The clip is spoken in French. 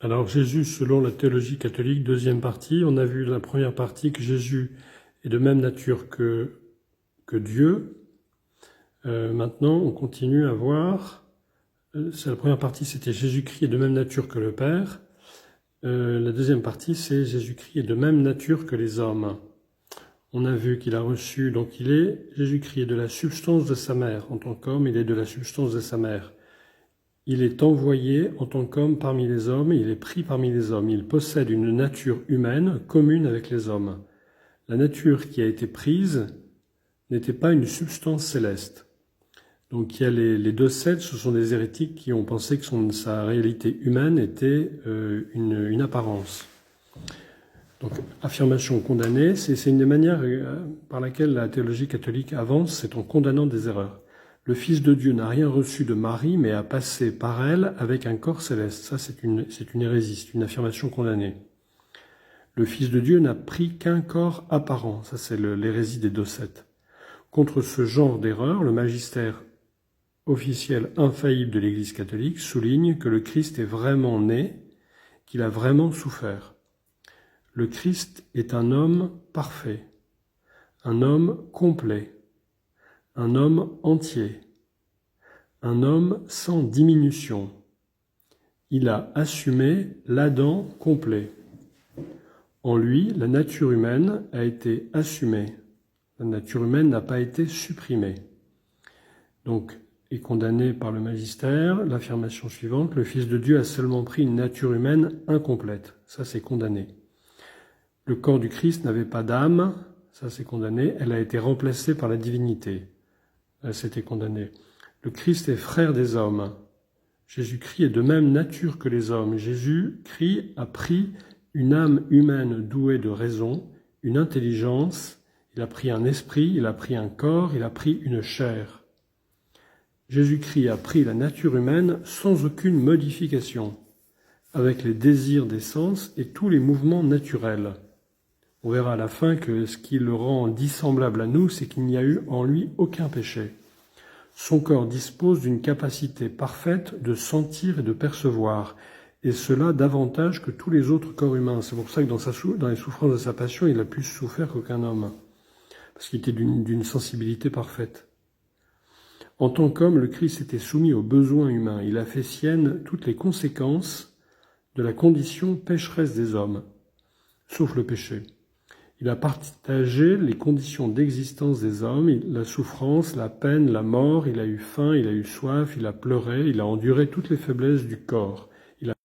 Alors Jésus, selon la théologie catholique, deuxième partie, on a vu dans la première partie que Jésus est de même nature que Dieu. Maintenant, on continue à voir, la première partie c'était Jésus-Christ est de même nature que le Père. La deuxième partie c'est Jésus-Christ est de même nature que les hommes. On a vu qu'il a reçu, donc Jésus-Christ est de la substance de sa mère. En tant qu'homme, il est de la substance de sa mère. Il est envoyé en tant qu'homme parmi les hommes, il est pris parmi les hommes. Il possède une nature humaine commune avec les hommes. La nature qui a été prise n'était pas une substance céleste. Donc il y a les Docètes, ce sont des hérétiques qui ont pensé que sa réalité humaine était une apparence. Donc affirmation condamnée, c'est une des manières par laquelle la théologie catholique avance, c'est en condamnant des erreurs. Le Fils de Dieu n'a rien reçu de Marie, mais a passé par elle avec un corps céleste. Ça, c'est une hérésie, c'est une affirmation condamnée. Le Fils de Dieu n'a pris qu'un corps apparent. Ça, c'est l'hérésie des Docètes. Contre ce genre d'erreur, le magistère officiel infaillible de l'Église catholique souligne que le Christ est vraiment né, qu'il a vraiment souffert. Le Christ est un homme parfait, un homme complet, un homme entier, un homme sans diminution. Il a assumé l'Adam complet. En lui, la nature humaine a été assumée. La nature humaine n'a pas été supprimée. Donc, est condamné par le magistère, l'affirmation suivante, le Fils de Dieu a seulement pris une nature humaine incomplète. Ça, c'est condamné. Le corps du Christ n'avait pas d'âme, ça c'est condamné, elle a été remplacée par la divinité. C'était condamné. Le Christ est frère des hommes. Jésus-Christ est de même nature que les hommes. Jésus-Christ a pris une âme humaine douée de raison, une intelligence, il a pris un esprit, il a pris un corps, il a pris une chair. Jésus-Christ a pris la nature humaine sans aucune modification, avec les désirs des sens et tous les mouvements naturels. On verra à la fin que ce qui le rend dissemblable à nous, c'est qu'il n'y a eu en lui aucun péché. Son corps dispose d'une capacité parfaite de sentir et de percevoir, et cela davantage que tous les autres corps humains. C'est pour ça que dans les souffrances de sa passion, il a plus souffert qu'aucun homme, parce qu'il était d'une sensibilité parfaite. En tant qu'homme, le Christ était soumis aux besoins humains. Il a fait sienne toutes les conséquences de la condition pécheresse des hommes, sauf le péché. Il a partagé les conditions d'existence des hommes, la souffrance, la peine, la mort, il a eu faim, il a eu soif, il a pleuré, il a enduré toutes les faiblesses du corps.